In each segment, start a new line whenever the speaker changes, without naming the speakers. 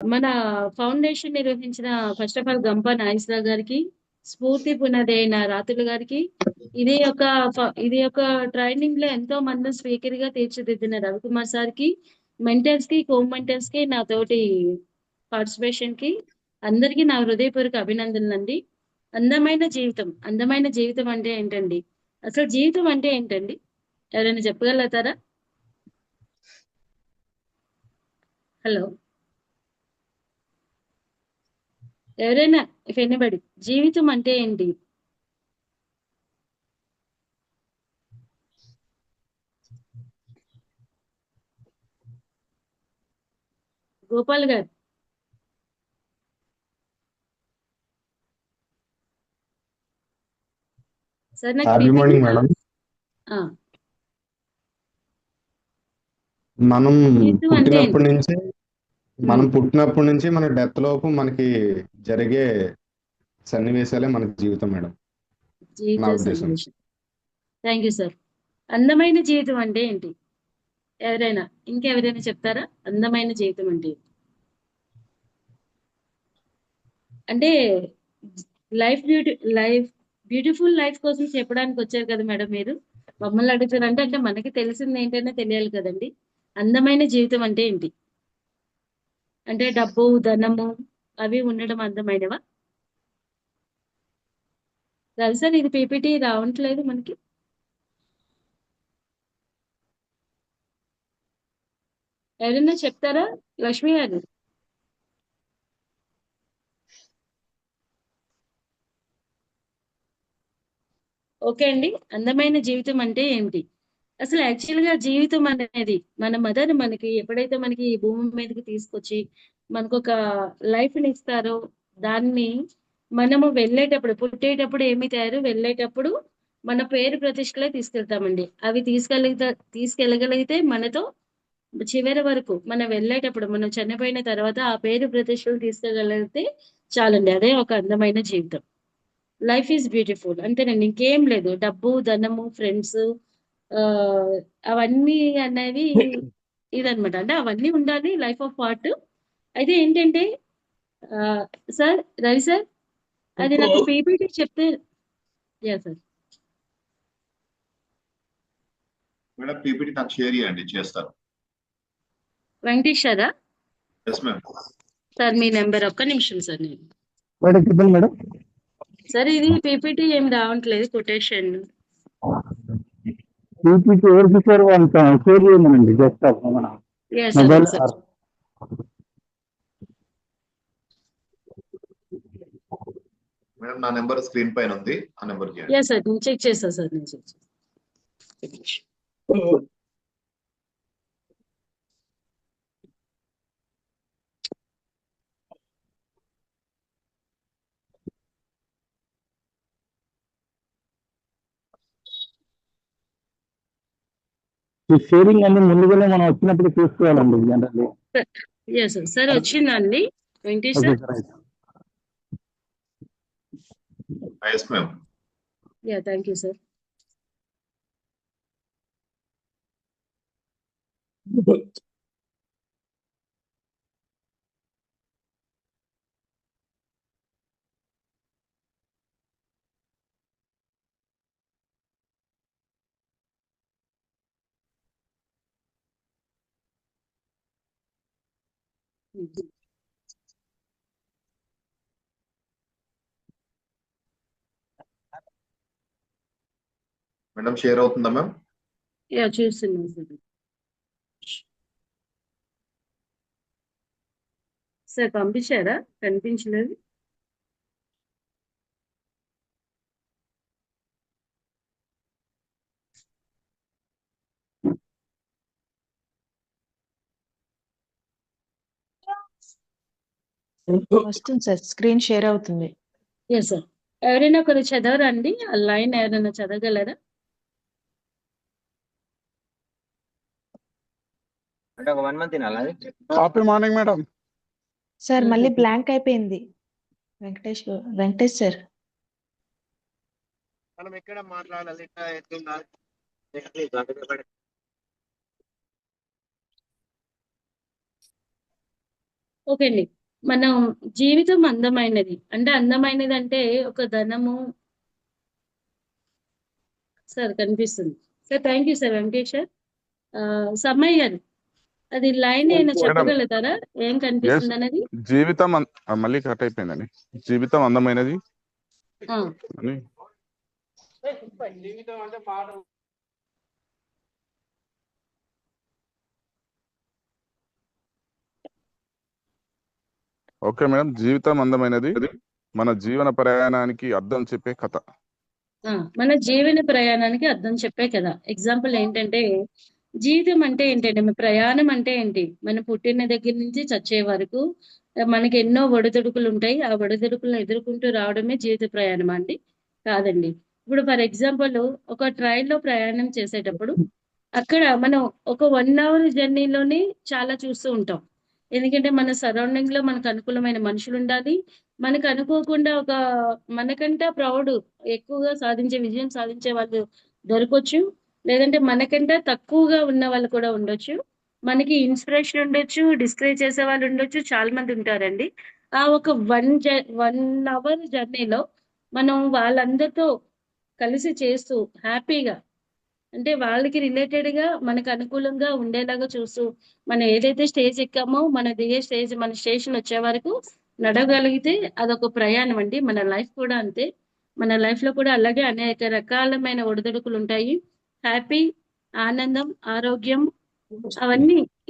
మన ఫౌండేషన్ నిర్వహించిన first of all గంప నాగేశ్వరరావు గారికి, స్ఫూర్తి పునాది అయిన రాతులు గారికి, ఇది ఒక ట్రైనింగ్ లో ఎంతో మంది స్పీకర్ గా తీర్చిదిద్దిన రవికుమార్ సార్ కి, మెంటర్స్ కి, కో మెంటర్స్ కి, నా తోటి పార్టిసిపేషన్ కి అందరికీ నా హృదయపూర్వక అభినందనలు అండి. అందమైన జీవితం అంటే ఏంటండి? అసలు జీవితం అంటే ఏంటండి? ఎవరైనా చెప్పగలుగుతారా? హలో, ఎవరైనా, ఇఫ్ ఎనీబడి, జీవితం అంటే ఏంటి? గోపాల్ గారు సార్, నాకు
హ్యాపీ
పీపీటీ
మార్నింగ్ మేడం. మనం
జీవితం అంటే
పుట్టినప్పటి
ఏంటి?
నుంచి మనం పుట్టినప్పటి నుంచి మన డెత్ లోపు మనకి జరిగే సన్నివేశాలే మన జీవితం మేడం, నా
జీవిత
ఉద్దేశం.
సన్నివేశం. Thank you sir. అందమైన జీవితం అంటే ఏంటి? ఎవరైనా, ఇంకెవరైనా చెప్తారా? అందమైన జీవితం అంటే ఏంటి? అంటే లైఫ్ బ్యూటిఫుల్ లైఫ్ కోసం చెప్పడానికి వచ్చారు కదా మేడం మీరు. మమ్మల్ని అడుగుతారంటే అంటే మనకి తెలిసింది ఏంటనే తెలియాలి కదండి. అందమైన జీవితం అంటే ఏంటి? అంటే డబ్బు, ధనము అవి ఉండడం అందమైనవా? రవి సార్, ఇది పీపీటీ రావట్లేదు మనకి. ఎవరైనా చెప్తారా? లక్ష్మి గారు. ఓకే అండి. అందమైన జీవితం అంటే ఏమిటి? అసలు యాక్చువల్ గా జీవితం అనేది మన మదర్ మనకి ఎప్పుడైతే మనకి ఈ భూమి మీదకి తీసుకొచ్చి మనకు ఒక లైఫ్ ని ఇస్తారో, దాన్ని మనము వెళ్ళేటప్పుడు, పుట్టేటప్పుడు ఏమి తయారు, వెళ్ళేటప్పుడు మన పేరు ప్రతిష్టలే తీసుకెళ్తామండి. అవి తీసుకెళ్ళగలిగితే మనతో చివరి వరకు, మనం వెళ్ళేటప్పుడు, మనం చనిపోయిన తర్వాత ఆ పేరు ప్రతిష్టలు తీసుకెళ్ళగలిగితే చాలండి. అదే ఒక అందమైన జీవితం. లైఫ్ ఈజ్ బ్యూటిఫుల్ అంతేనండి, ఇంకేం లేదు. డబ్బు, ధనము, ఫ్రెండ్స్, ఆ అవన్నీ అనేవి ఇదనమాట. అంటే అవన్నీ ఉండాలి, లైఫ్ ఆఫ్ పార్ట్. అయితే ఏంటంటే, ఆ సార్, రవి సార్, అది నాకు పీపీటీ చెప్తే. Yeah sir.
మేడం పీపీటీ నాకు షేర్ చేయండి, చేస్తాను.
వెంకటేష్ సారా?
Yes ma'am.
సార్, మీ నెంబర్ ఒక్క నిమిషం సార్. నేను
మేడం చెప్పండి మేడం.
సార్, ఇది పీపీటీ ఏం రావట్లేదు, కొటేషన్.
పీపీటీ ఎవరికి షేర్ షేర్ చేయమనండి, జస్ట్ మన
యా సార్,
మొబైల్.
ఒకసారి.
మేడం నా నెంబర్ స్క్రీన్ పైన ఉంది, ఆ నెంబర్ చేయండి.
యా సార్, నేను చెక్ చేస్తా సార్, నేను చెక్ చేస్తా.
ఈ షేరింగ్ అన్ని ముందుగానే మనం వచ్చినప్పుడు చూసుకోవాలండి జనరల్లీ.
Yeah sir. సార్ వచ్చిందండి Venkatesh
okay
sir.
Sir.
Yes ma'am.
Yeah, thank you sir.
Madam share అవుతుందా మ్యామ్?
యా, చూస్తున్నాను సార్. సార్ పంపించారా? కనిపించలేదు.
వస్తుంది సార్, స్క్రీన్ షేర్ అవుతుంది.
Yes sir. ఎవరైనా ఒకరు చదవరండి, ఆ లైన్ ఎవరైనా చదవగలరా?
అంటే ఒక 1 మంత్ తినాలా అది?
Happy morning madam.
సార్ మళ్ళీ బ్లాంక్ అయిపోయింది. వెంకటేష్ సార్.
మనం ఎక్కడ మాట్లాడాలి, ఎట్లా ఎట్లుందా?
ఓకే అండి. మనం జీవితం అందమైనది. అంటే అందమైనది అంటే ఒక ధనము సార్ కనిపిస్తుంది. Sir thank you sir Venkatesh sir. Sammaiah garu అది లైన్ ఏమైనా
మేడం
చెప్పగలుగుతారా ఏం
ఎస్
కనిపిస్తుంది అనేది?
జీవితం మళ్ళీ కట్ అయిపోయిందండి. జీవితం అందమైనది
ఆ,
అని ఓకే మేడం. జీవితం అందమైనది మన జీవన ప్రయాణానికి అర్థం చెప్పే కథ.
మన జీవన ప్రయాణానికి అర్థం చెప్పే కదా. ఎగ్జాంపుల్ ఏంటంటే జీవితం అంటే ఏంటంటే మన ప్రయాణం అంటే ఏంటి? మనం పుట్టిన దగ్గర నుంచి చచ్చే వరకు మనకి ఎన్నో ఒడిదుడుకులు ఉంటాయి. ఆ ఒడిదుడుకులను ఎదుర్కొంటూ రావడమే జీవిత ప్రయాణం అండి. కాదండి. ఇప్పుడు ఫర్ ఎగ్జాంపుల్ ఒక ట్రైన్ లో ప్రయాణం చేసేటప్పుడు అక్కడ మనం ఒక 1 అవర్ జర్నీలోనే చాలా చూస్తూ ఉంటాం. ఎందుకంటే మన సరౌండింగ్ లో మనకు అనుకూలమైన మనుషులు ఉండాలి. మనకు అనుకోకుండా ఒక మనకంటే ప్రౌడ్ ఎక్కువగా విజయం సాధించే వాళ్ళు దొరకొచ్చు. లేదంటే మనకంటే తక్కువగా ఉన్న వాళ్ళు కూడా ఉండొచ్చు. మనకి ఇన్స్పిరేషన్ ఉండొచ్చు, డిస్కరేజ్ చేసే వాళ్ళు ఉండొచ్చు, చాలా మంది ఉంటారండి. ఆ ఒక 1 అవర్ జర్నీలో మనం వాళ్ళందరితో కలిసి చేస్తూ హ్యాపీగా అంటే వాళ్ళకి రిలేటెడ్ గా మనకు అనుకూలంగా ఉండేలాగా చూస్తూ మనం ఏదైతే స్టేజ్ ఎక్కామో మన దిగే స్టేజ్ మన స్టేషన్ వచ్చే వరకు నడవగలిగితే అదొక ప్రయాణం అండి. మన లైఫ్ కూడా అంతే. మన లైఫ్ లో కూడా అలాగే అనేక రకాలమైన ఒడిదుడుకులు ఉంటాయి. హ్యాపీ, ఆనందం, ఆరోగ్యం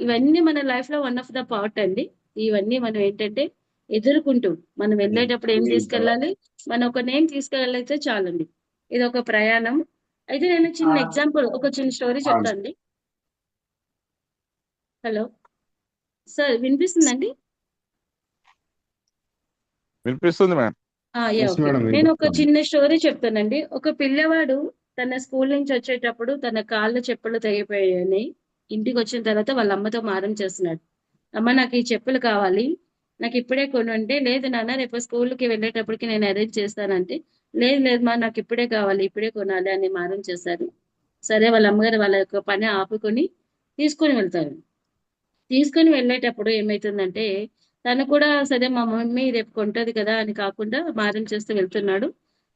ఇవన్నీ మన లైఫ్ లో వన్ ఆఫ్ ద పార్ట్ అండి. ఇవన్నీ మనం ఏంటంటే ఎదుర్కొంటూ మనం వెళ్ళేటప్పుడు ఏం తీసుకెళ్ళాలి, మనం ఒక నేమ్ తీసుకెళ్ళైతే చాలండి. ఇది ఒక ప్రయాణం. అయితే నేను చిన్న ఎగ్జాంపుల్ ఒక చిన్న స్టోరీ చెప్తానండి. హలో సార్ వినిపిస్తుందండి?
వినిపిస్తుంది madam.
Yeah
yes
okay.
Madam,
నేను ఒక
వినిపిస్తుంది.
చిన్న స్టోరీ చెప్తానండి. ఒక పిల్లవాడు తన స్కూల్ నుంచి వచ్చేటప్పుడు తన కాళ్ళు చెప్పులు తెగిపోయాయని ఇంటికి వచ్చిన తర్వాత వాళ్ళ అమ్మతో మారం చేస్తున్నాడు. అమ్మ నాకు ఈ చెప్పులు కావాలి, నాకు ఇప్పుడే కొనంటే, లేదు నాన్న రేపు స్కూల్కి వెళ్ళేటప్పటికి నేను అరేంజ్ చేస్తానంటే, లేదు లేదు మా నాకు ఇప్పుడే కావాలి, ఇప్పుడే కొనాలి అని మారం చేశారు. సరే వాళ్ళ అమ్మగారు వాళ్ళ యొక్క పని ఆపుకొని తీసుకొని వెళ్తారు. తీసుకొని వెళ్ళేటప్పుడు ఏమైతుందంటే తను కూడా సరే మా మమ్మీ రేపు కొంటది కదా అని కాకుండా మారం చేస్తూ వెళ్తున్నాడు.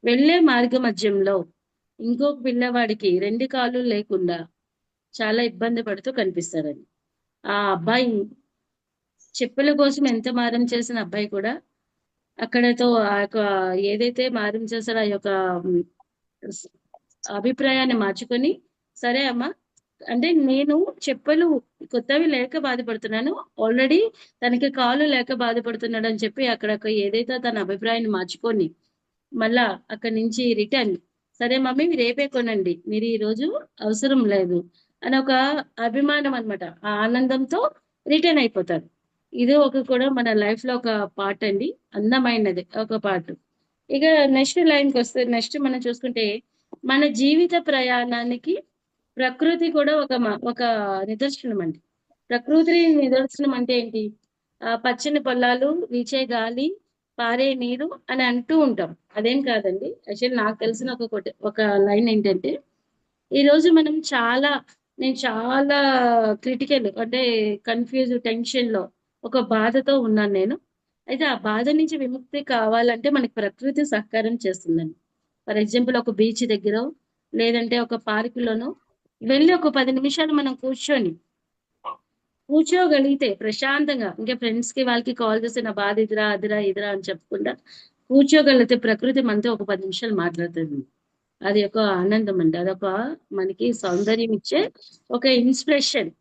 వెళ్ళే మార్గ మధ్యంలో ఇంకొక పిల్లవాడికి 2 కాళ్ళు లేకుండా చాలా ఇబ్బంది పడుతూ కనిపిస్తాడండి. ఆ అబ్బాయి చెప్పుల కోసం ఎంత మారం చేసిన అబ్బాయి కూడా అక్కడతో ఆ యొక్క ఏదైతే మారం చేశారో ఆ యొక్క అభిప్రాయాన్ని మార్చుకొని, సరే అమ్మా అంటే నేను చెప్పులు కొత్తవి లేక బాధపడుతున్నాను, ఆల్రెడీ తనకి కాళ్ళు లేక బాధపడుతున్నాడు అని చెప్పి అక్కడ ఏదైతే తన అభిప్రాయాన్ని మార్చుకొని మళ్ళా అక్కడి నుంచి రిటర్న్, సరే మమ్మీ మీరు రేపే కొనండి, మీరు ఈ రోజు అవసరం లేదు అని ఒక అభిమానం అన్నమాట. ఆ ఆనందంతో రిటర్న్ అయిపోతారు. ఇది కూడా మన లైఫ్ లో ఒక పార్ట్ అండి. అందమైనది ఒక పార్ట్. ఇక నెక్స్ట్ లైన్కి వస్తే నెక్స్ట్ మనం చూసుకుంటే మన జీవిత ప్రయాణానికి ప్రకృతి కూడా ఒక నిదర్శనం అండి. ప్రకృతి నిదర్శనం అంటే ఏంటి? పచ్చని పొలాలు, వీచే గాలి, పారే నీరు అని అంటూ ఉంటాం. అదేం కాదండి. యాక్చువల్లీ నాకు తెలిసిన ఒక లైన్ ఏంటంటే ఈ రోజు నేను చాలా క్రిటికల్ అంటే టెన్షన్ లో ఒక బాధతో ఉన్నాను నేను. అయితే ఆ బాధ నుంచి విముక్తి కావాలంటే మనకి ప్రకృతి సహకారం చేస్తుందండి. ఫర్ ఎగ్జాంపుల్ ఒక బీచ్ దగ్గర లేదంటే ఒక పార్కులోనో వెళ్ళి ఒక 10 నిమిషాలు మనం కూర్చోగలిగితే ప్రశాంతంగా, ఇంకా ఫ్రెండ్స్ కి వాళ్ళకి కాల్ చేసి నా బాధ ఇదిరా అదిరా ఇదిరా అని చెప్పకుండా కూర్చోగలిగితే ప్రకృతి మనతో ఒక 10 నిమిషాలు మాట్లాడుతుంది. అది ఒక ఆనందం అండి. అదొక మనకి సౌందర్యం ఇచ్చే ఒక ఇన్స్పిరేషన్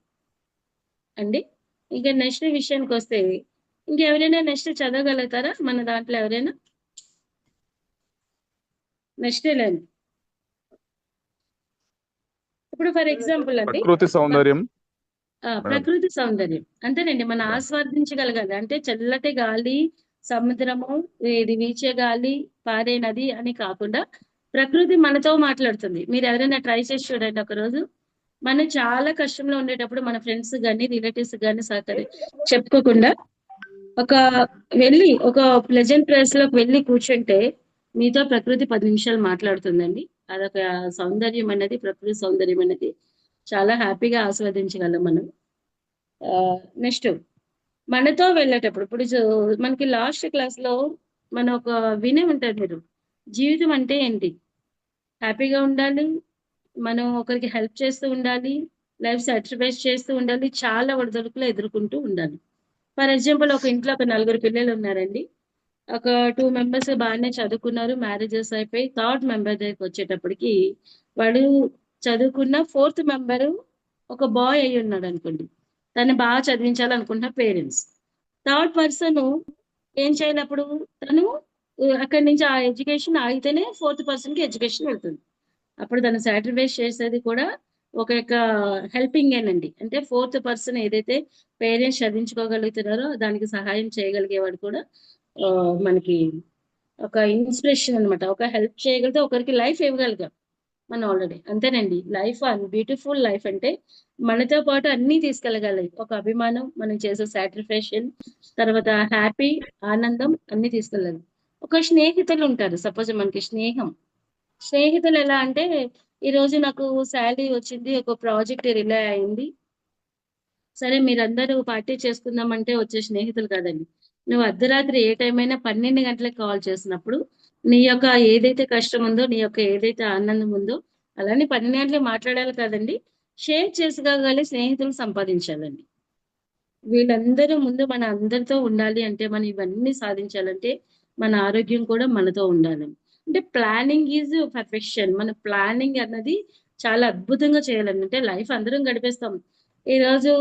అండి. ఇంకా నెక్స్ట్ విషయానికి వస్తే ఇంకెవరైనా నెక్స్ట్ చదవగలుగుతారా మన దాంట్లో ఎవరైనా? నెక్స్ట్ లైన్ ఇప్పుడు ఫర్ ఎగ్జాంపుల్ అండి
ప్రకృతి సౌందర్యం మేడం.
ప్రకృతి సౌందర్యం అంతేనండి. మనం ఆస్వాదించగలగాలి అంటే చల్లటి గాలి, సముద్రము, ఇది వీచే గాలి, పారే నది అని కాకుండా ప్రకృతి మనతో మాట్లాడుతుంది. మీరు ఎవరైనా ట్రై చేసి చూడండి ఒకరోజు. మనం చాలా కష్టంలో ఉండేటప్పుడు మన ఫ్రెండ్స్ కానీ రిలేటివ్స్ కానీ చెప్పుకోకుండా ఒక ప్లెజెంట్ ప్లేస్ లోకి వెళ్ళి కూర్చుంటే మీతో ప్రకృతి 10 నిమిషాలు మాట్లాడుతుందండి. అదొక సౌందర్యం అనేది, ప్రకృతి సౌందర్యం అనేది చాలా హ్యాపీగా ఆస్వాదించగలం మనం. నెక్స్ట్ మనతో వెళ్ళేటప్పుడు ఇప్పుడు మనకి లాస్ట్ క్లాస్ లో మనం ఒక వినే ఉంటారు మీరు. జీవితం అంటే ఏంటి? హ్యాపీగా ఉండాలి, మనం ఒకరికి హెల్ప్ చేస్తూ ఉండాలి, లైఫ్ సాక్రిఫైస్ చేస్తూ ఉండాలి, చాలా ఒడిదుడుకులు ఎదుర్కొంటూ ఉండాలి. ఫర్ ఎగ్జాంపుల్ ఒక ఇంట్లో ఒక నలుగురు పిల్లలు ఉన్నారండి. ఒక 2 మెంబర్స్ బాగానే చదువుకున్నారు, మ్యారేజెస్ అయిపోయి థర్డ్ మెంబర్ దగ్గరికి వచ్చేటప్పటికి వాడు చదువుకున్న ఫోర్త్ మెంబరు ఒక బాయ్ అయి ఉన్నాడు అనుకోండి. తను బాగా చదివించాలనుకుంటున్న పేరెంట్స్. థర్డ్ పర్సన్ ఏం చేయాలి అప్పుడు? తను అక్కడి నుంచి ఆ ఎడ్యుకేషన్ ఆగితేనే ఫోర్త్ పర్సన్ కి ఎడ్యుకేషన్ వెళ్తుంది. అప్పుడు తను సాక్రిఫైస్ చేసేది కూడా ఒక యొక్క హెల్పింగ్ ఏనండి. అంటే ఫోర్త్ పర్సన్ ఏదైతే పేరెంట్స్ చదివించుకోగలుగుతున్నారో దానికి సహాయం చేయగలిగేవాడు కూడా మనకి ఒక ఇన్స్పిరేషన్ అన్నమాట. ఒక హెల్ప్ చేయగలిగితే ఒకరికి లైఫ్ ఇవ్వగలిగాం మనం ఆల్రెడీ. అంతేనండి. లైఫ్ బ్యూటిఫుల్ లైఫ్ అంటే మనతో పాటు అన్ని తీసుకెళ్ళగలగాలి. ఒక అభిమానం, మనం చేసే సాక్రిఫైషన్, తర్వాత హ్యాపీ, ఆనందం అన్ని తీసుకెళ్ళాలి. ఒక స్నేహితులు ఉంటారు. సపోజ్ మనకి స్నేహితులు ఎలా అంటే, ఈ రోజు నాకు శాలరీ వచ్చింది, ఒక ప్రాజెక్ట్ రిలే అయింది, సరే మీరందరూ పార్టీ చేసుకుందామంటే వచ్చే స్నేహితులు కాదండి. నువ్వు అర్ధరాత్రి ఏ టైం అయినా 12 గంటలకు కాల్ చేసినప్పుడు నీ యొక్క ఏదైతే కష్టం ఉందో, నీ యొక్క ఏదైతే ఆనందం ఉందో, అలానే 12 గంటలకు మాట్లాడాలి కాదండి, షేర్ చేసుకోగలిగే స్నేహితులు సంపాదించాలండి. వీళ్ళందరూ ముందు మన అందరితో ఉండాలి అంటే, మనం ఇవన్నీ సాధించాలంటే మన ఆరోగ్యం కూడా మనతో ఉండాలి. అంటే ప్లానింగ్ ఈజ్ పర్ఫెక్షన్. మన ప్లానింగ్ అన్నది చాలా అద్భుతంగా చేయాలండి. అంటే లైఫ్ అందరం గడిపేస్తాం. ఈ రోజు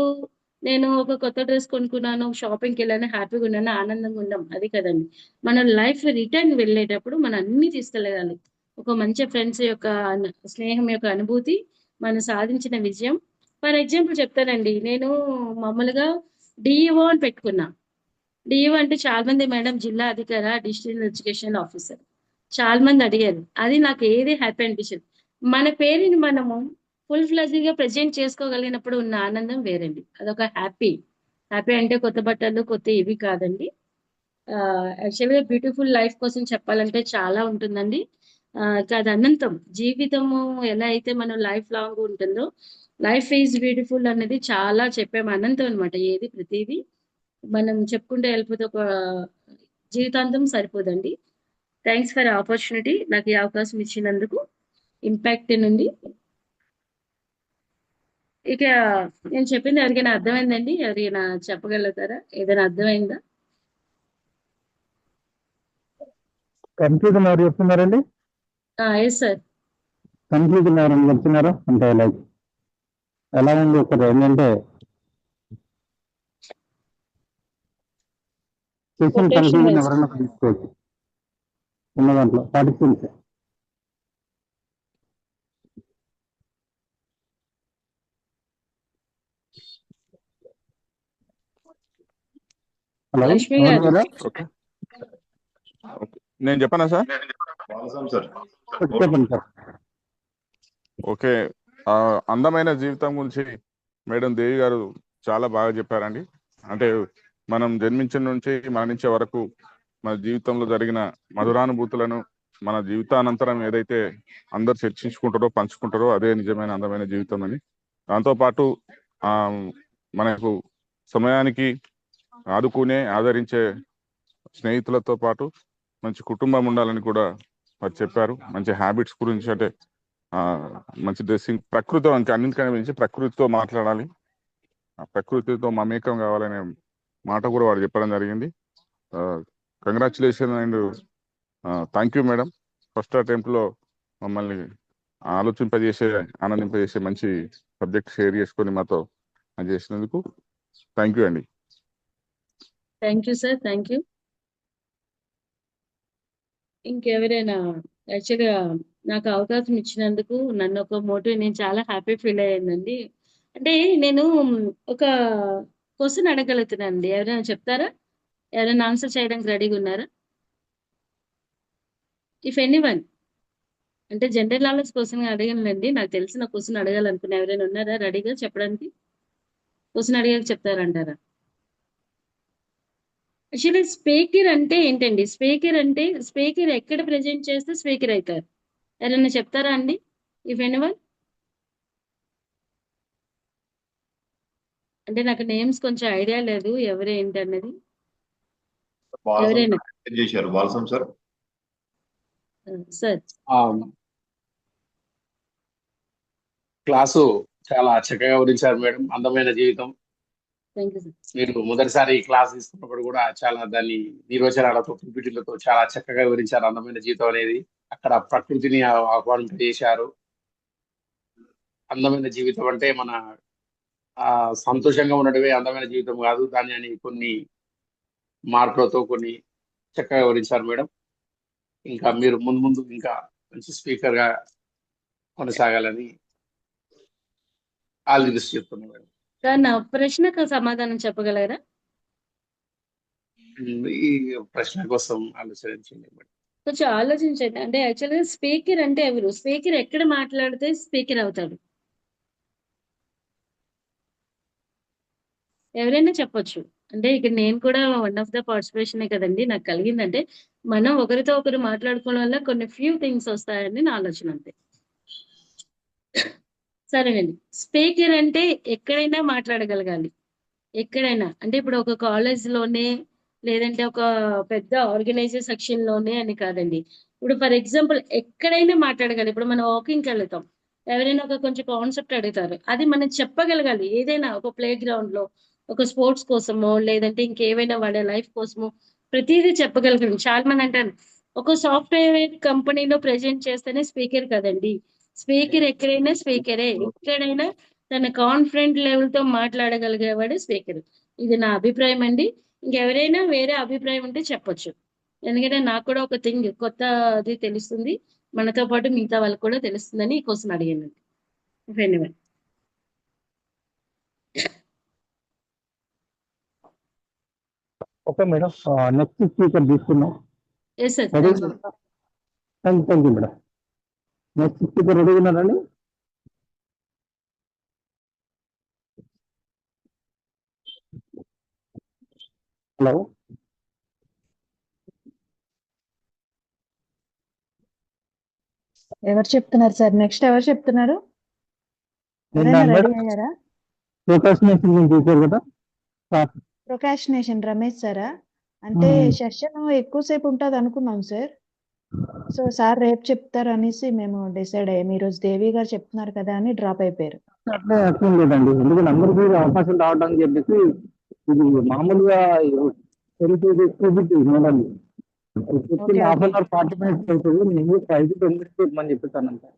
నేను ఒక కొత్త డ్రెస్ కొనుక్కున్నాను, షాపింగ్కి వెళ్ళాను, హ్యాపీగా ఉన్నాను, ఆనందంగా ఉన్నాం, అది కదండి. మన లైఫ్ రిటర్న్ వెళ్ళేటప్పుడు మనం అన్ని తీసుకెళ్ళగాలి. ఒక మంచి ఫ్రెండ్స్ యొక్క స్నేహం యొక్క అనుభూతి, మనం సాధించిన విజయం. ఫర్ ఎగ్జాంపుల్ చెప్తానండి, నేను మామూలుగా డిఈఓ అని పెట్టుకున్నా. డిఈఓ అంటే చాలా మంది మేడం జిల్లా అధికార, డిస్ట్రిక్ట్ ఎడ్యుకేషన్ ఆఫీసర్, చాలా మంది అడిగారు. అది నాకు ఏది హ్యాపీ అనిపించదు. మన పేరుని మనము ఫుల్ ఫ్లెజ్గా ప్రెజెంట్ చేసుకోగలిగినప్పుడు ఉన్న ఆనందం వేరండి. అదొక హ్యాపీ. హ్యాపీ అంటే కొత్త బట్టలు, కొత్త ఇవి కాదండి. యాక్చువల్గా బ్యూటిఫుల్ లైఫ్ కోసం చెప్పాలంటే చాలా ఉంటుందండి. అది అనంతం. జీవితము ఎలా అయితే మనం లైఫ్ లాంగ్ ఉంటుందో, లైఫ్ ఈజ్ బ్యూటిఫుల్ అనేది చాలా చెప్పాము, అనంతం అనమాట. ఏది ప్రతిదీ మనం చెప్పుకుంటే వెళ్ళిపోతే ఒక జీవితాంతం సరిపోదండి. థ్యాంక్స్ ఫర్ ఆపర్చునిటీ, నాకు ఈ అవకాశం ఇచ్చినందుకు. ఇంపాక్ట్ నుండి ఇక నేను చెప్పింది ఎవరికైనా అర్థమైందండి? ఎవరికైనా చెప్పగలుగుతారా? ఏదైనా అర్థమైందా?
కన్ఫ్యూజన్ ఎవరు చెప్తున్నారండి?
Yes sir.
కన్ఫ్యూజన్ ఎవరైనా చెప్తున్నారా? అంటే లైక్ ఎలా ఉంది ఒకటి ఏంటంటే చేసిన
Quotation
కన్ఫ్యూజన్
wise.
ఎవరైనా తీసుకోవచ్చు ఉన్న దాంట్లో పాటిస్తుంది. హలో
లక్ష్మి
ఎవరు
గారు.
కదా?
Okay okay. నేను చెప్పనా సార్?
బాలస్వామి సార్.
చెప్పండి సార్.
ఓకే. అందమైన జీవితం గురించి మేడం దేవి గారు చాలా బాగా చెప్పారండి. అంటే మనం జన్మించిన నుంచి మరణించే వరకు మన జీవితంలో జరిగిన మధురానుభూతులను మన జీవితానంతరం ఏదైతే అందరు చర్చించుకుంటారో, పంచుకుంటారో అదే నిజమైన అందమైన జీవితం అని. దాంతోపాటు ఆ మనకు సమయానికి ఆదరించే స్నేహితులతో పాటు మంచి కుటుంబం ఉండాలని కూడా మరి చెప్పారు. మంచి హ్యాబిట్స్ గురించి, అంటే మంచి డ్రెస్సింగ్, ప్రకృతి అన్నింటికన్నా మించి ప్రకృతితో మాట్లాడాలి, ప్రకృతితో మమేకం కావాలనే మాట కూడా వాడు చెప్పడం జరిగింది. Congratulation and thank you madam. First attempt లో మమ్మల్ని ఆలోచింపజేసే, ఆనందింపజేసే మంచి సబ్జెక్ట్ షేర్ చేసుకొని మాతో చేసినందుకు థ్యాంక్ యూ అండి.
Thank you sir. Thank you. ఇంకెవరైనా? యాక్చువల్గా నాకు అవకాశం ఇచ్చినందుకు, నన్ను ఒక మోటివ్, నేను చాలా హ్యాపీ ఫీల్ అయ్యానండి. అంటే నేను ఒక క్వశ్చన్ అడగలుగుతున్నానండి, ఎవరైనా చెప్తారా? ఎవరైనా ఆన్సర్ చేయడానికి రెడీగా ఉన్నారా? ఇఫ్ ఎనీవన్, అంటే జనరల్ నాలెడ్జ్ క్వశ్చన్ అడగనండి, నాకు తెలిసిన క్వశ్చన్ అడగాలనుకున్నా ఎవరైనా ఉన్నారా రెడీగా చెప్పడానికి? క్వశ్చన్ అడిగాక చెప్తారంటారా? యాక్చువల్లీ స్పీకర్ అంటే ఏంటండి? స్పీకర్ ఎక్కడ ప్రెజెంట్ చేస్తే స్పీకర్ అవుతారు? ఎవరైనా చెప్తారా అండి? If anyone. అంటే నాకు నేమ్స్ కొంచెం ఐడియా లేదు ఎవరేంటి అన్నది.
బాలసం
ఎవరైనా
సార్ చేశారు. బాలసం సార్.
సార్
క్లాసు చాలా చక్కగా వివరించారు మేడం. అందమైన జీవితం.
Thank you sir.
మీరు మొదటిసారి ఈ క్లాస్ ఇస్తున్నప్పుడు కూడా చాలా దాన్ని నిర్వచనాలతో పిపిటీలతో చాలా చక్కగా వివరించారు. అందమైన జీవితం అనేది అక్కడ ప్రకృతిని ఆహ్వానింపజేశారు. అందమైన జీవితం అంటే మన సంతోషంగా ఉండడమే అందమైన జీవితం కాదు, దాన్ని అని కొన్ని మార్పులతో కొన్ని చక్కగా వివరించారు మేడం. ఇంకా మీరు ముందు ముందు ఇంకా మంచి స్పీకర్ గా కొనసాగాలని ఆల్ ది బెస్ట్ చెప్తున్నాను మేడం.
సార్ నా ప్రశ్నకు సమాధానం చెప్పగలరా?
ఈ ప్రశ్న కోసం ఆలోచించండి మేడం.
కొంచెం ఆలోచించండి. అంటే యాక్చువల్గా స్పీకర్ అంటే ఎవరు? స్పీకర్ ఎక్కడ మాట్లాడితే స్పీకర్ అవుతాడు? ఎవరైనా చెప్పొచ్చు. అంటే ఇక్కడ నేను కూడా వన్ ఆఫ్ ద పార్టిసిపేషనే కదండి నాకు కలిగిందంటే, మనం ఒకరితో ఒకరు మాట్లాడుకోవడం వల్ల కొన్ని ఫ్యూ థింగ్స్ వస్తాయని నా ఆలోచన అంతే. సరేనండి. స్పీకర్ అంటే ఎక్కడైనా మాట్లాడగలగాలి. ఎక్కడైనా అంటే ఇప్పుడు ఒక కాలేజ్‌లోనే లేదంటే ఒక పెద్ద ఆర్గనైజర్ సెక్షన్‌లోనే అని కాదండి. ఇప్పుడు ఫర్ ఎగ్జాంపుల్ ఎక్కడైనా మాట్లాడగలం. ఇప్పుడు మనం వాకింగ్‌కి వెళ్తాం. ఎవరైనా ఒక కొంచెం కాన్సెప్ట్ అడుగుతారు. అది మనం చెప్పగలగాలి. ఏదైనా ఒక ప్లే గ్రౌండ్‌లో ఒక స్పోర్ట్స్ కోసమో లేదంటే ఇంకేమైనా వాళ్ళ లైఫ్ కోసమో ప్రతిదీ చెప్పగలగడం. చాలా మంది అంటారు ఒక సాఫ్ట్‌వేర్ కంపెనీలో ప్రెజెంట్ చేస్తేనే స్పీకర్ కదండి. స్పీకర్ ఎక్కడైనా స్పీకరే. ఎక్కడైనా తన కాన్ఫిడెంట్ లెవెల్‌తో మాట్లాడగలిగేవాడు స్పీకర్. ఇది నా అభిప్రాయం అండి. ఇంకెవరైనా వేరే అభిప్రాయం ఉంటే చెప్పొచ్చు. ఎందుకంటే నాకు కూడా ఒక థింగ్ కొత్తది తెలుస్తుంది. మనతో పాటు మిగతా వాళ్ళకి కూడా తెలుస్తుందని ఈ క్వశ్చన్ అడిగానండి. If anyone.
Okay madam, next speaker తీసుకున్నాం.
Yes sir.
Ready?
Thank you.
Thank you madam. Next speaker ready ఉన్నారండి? హలో,
ఎవరు చెప్తున్నారు సార్? నెక్స్ట్ ఎవరు చెప్తున్నారు? ఎవరైనా రెడీ అయ్యారా?
ప్రొకాస్టినేషన్ గురించి చూసారు కదా.
ప్రొకాస్టినేషన్ రమేష్ సారా? అంటే సెషన్ ఎక్కువసేపు ఉంటుంది అనుకున్నాం సార్. సో సార్ రేపు చెప్తారు అనేసి మేము డిసైడ్ అయ్యాం. ఈరోజు దేవి గారు చెప్తున్నారు కదా అని డ్రాప్ అయిపోయారు.
అట్లే అట్లేం లేదండి, ఎందుకంటే అందరికీ అవకాశం రావడానికి చెప్పేసి ఇది మామూలుగా
Okay,
half an hour 40 minutes అవుతుంది. నేను 5 to 10 minutes చెప్పమని చెప్పేసాను అంతే.